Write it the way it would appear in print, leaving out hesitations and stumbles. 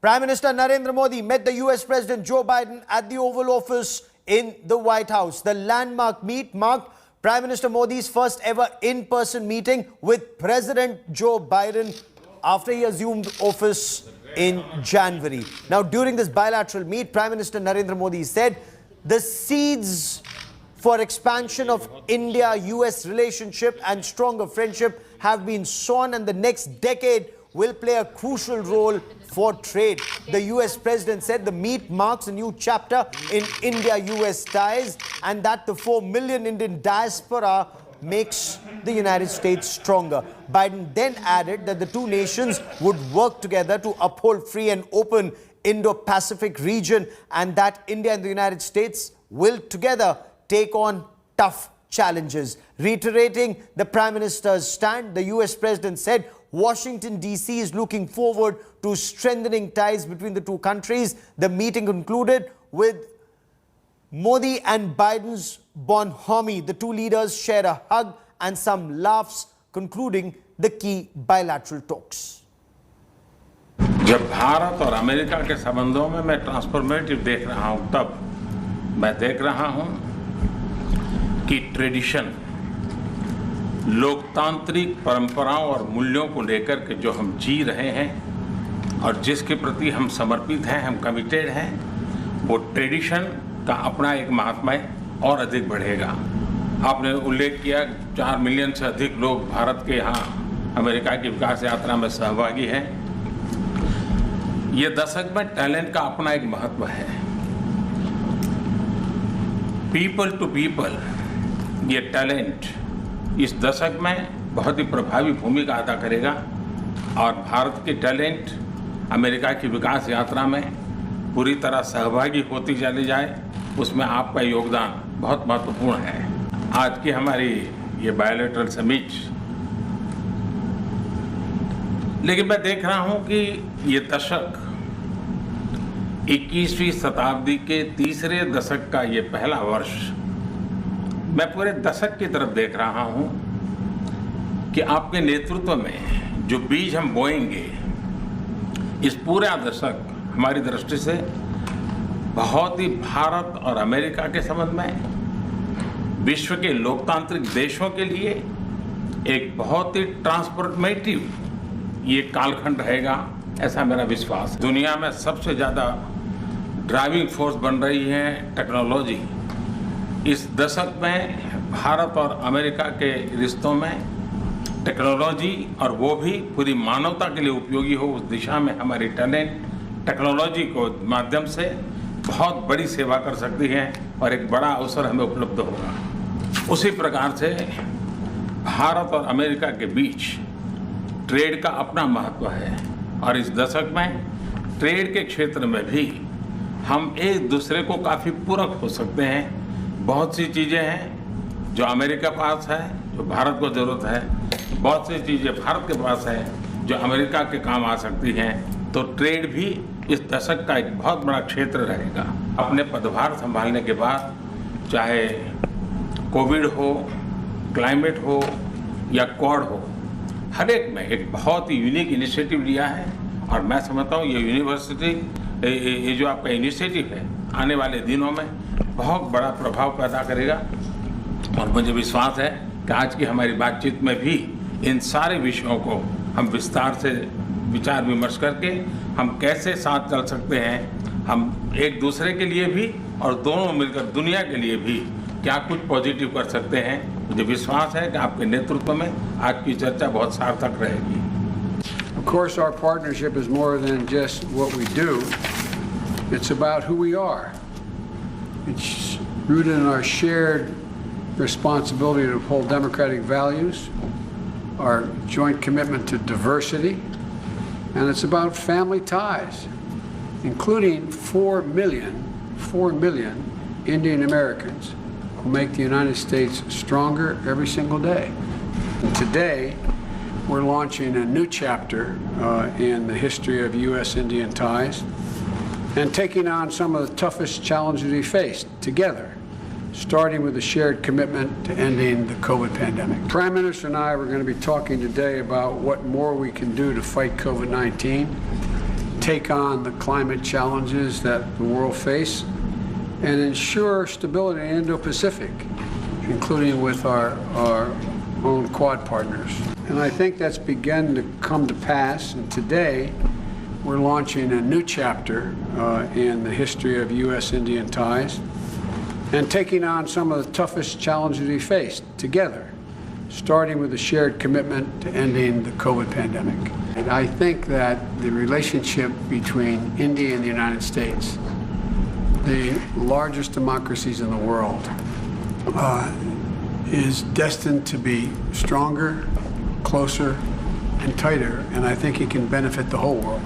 Prime Minister Narendra Modi met the US President Joe Biden at the Oval Office in the White House. The landmark meet marked Prime Minister Modi's first ever in-person meeting with President Joe Biden after he assumed office in January. Now, during this bilateral meet, Prime Minister Narendra Modi said the seeds for expansion of India-US relationship and stronger friendship have been sown, and the next decade will play a crucial role for trade. The US president said the meet marks a new chapter in India-US ties and that the 4 million Indian diaspora makes the United States stronger. Biden then added that the two nations would work together to uphold free and open Indo-Pacific region and that India and the United States will together take on tough challenges. Reiterating the Prime Minister's stand, the US President said Washington, D.C. is looking forward to strengthening ties between the two countries. The meeting concluded with Modi and Biden's bonhomie. The two leaders shared a hug and some laughs, concluding the key bilateral talks. जब भारत और America के संबंधों में मैं transformative देख रहा हूं, तब मैं देख रहा हूं कि ट्रेडिशन, लोकतांत्रिक परंपराओं और मूल्यों को लेकर के जो हम जी रहे हैं और जिसके प्रति हम समर्पित हैं, हम कमिटेड हैं, वो ट्रेडिशन का अपना एक महात्म्य और अधिक बढ़ेगा। आपने उल्लेख किया 4 मिलियन से अधिक लोग भारत के यहाँ अमेरिका की विकास यात्रा में सहभागी हैं। ये दशक में टैलेंट का अपना एक महत्व है। पीपल टू पीपल ये टैलेंट इस दशक में बहुत ही प्रभावी भूमिका अदा करेगा और भारत के टैलेंट अमेरिका की विकास यात्रा में पूरी तरह सहभागी होती चली जाए, उसमें आपका योगदान बहुत महत्वपूर्ण है। आज की हमारी ये बायलैटरल समिट, लेकिन मैं देख रहा हूं कि ये दशक 21वीं शताब्दी के तीसरे दशक का ये पहला वर्ष, मैं पूरे दशक की तरफ देख रहा हूं कि आपके नेतृत्व में जो बीज हम बोएंगे, इस पूरा दशक हमारी दृष्टि से बहुत ही भारत और अमेरिका के संबंध में, विश्व के लोकतांत्रिक देशों के लिए एक बहुत ही ट्रांसफॉर्मेटिव ये कालखंड रहेगा, ऐसा मेरा विश्वास है। दुनिया में सबसे ज़्यादा ड्राइविंग फोर्स बन रही है टेक्नोलॉजी। इस दशक में भारत और अमेरिका के रिश्तों में टेक्नोलॉजी, और वो भी पूरी मानवता के लिए उपयोगी हो, उस दिशा में हमारी टैलेंट टेक्नोलॉजी को माध्यम से बहुत बड़ी सेवा कर सकती है और एक बड़ा अवसर हमें उपलब्ध होगा। उसी प्रकार से भारत और अमेरिका के बीच ट्रेड का अपना महत्व है और इस दशक में ट्रेड के क्षेत्र में भी हम एक दूसरे को काफ़ी पूरक हो सकते हैं। बहुत सी चीज़ें हैं जो अमेरिका के पास है, जो भारत को ज़रूरत है, बहुत सी चीज़ें भारत के पास है जो अमेरिका के काम आ सकती हैं। तो ट्रेड भी इस दशक का एक बहुत बड़ा क्षेत्र रहेगा। अपने पदभार संभालने के बाद, चाहे कोविड हो, क्लाइमेट हो या क्वाड हो, हर एक में एक बहुत ही यूनिक इनिशिएटिव लिया है और मैं समझता हूँ ये जो आपका इनिशिएटिव है आने वाले दिनों में बहुत बड़ा प्रभाव पैदा करेगा और मुझे विश्वास है कि आज की हमारी बातचीत में भी इन सारे विषयों को हम विस्तार से विचार विमर्श करके हम कैसे साथ चल सकते हैं, हम एक दूसरे के लिए भी और दोनों मिलकर दुनिया के लिए भी क्या कुछ पॉजिटिव कर सकते हैं। मुझे विश्वास है कि आपके नेतृत्व में आज की चर्चा बहुत सार्थक रहेगी। Of course, our partnership is more than just what we do. It's about who we are. It's rooted in our shared responsibility to uphold democratic values, our joint commitment to diversity, and it's about family ties, including 4 million Indian Americans who make the United States stronger every single day. And today, we're launching a new chapter in the history of U.S.-Indian ties and taking on some of the toughest challenges we faced together, starting with a shared commitment to ending the COVID pandemic. Prime Minister and I were going to be talking today about what more we can do to fight COVID-19, take on the climate challenges that the world face and ensure stability in Indo-Pacific, including with our own Quad partners. And I think that's begun to come to pass, and today we're launching a new chapter in the history of U.S.-Indian ties and taking on some of the toughest challenges we faced together, starting with a shared commitment to ending the COVID pandemic. And I think that the relationship between India and the United States, the largest democracies in the world, is destined to be stronger, closer, and tighter, and I think it can benefit the whole world.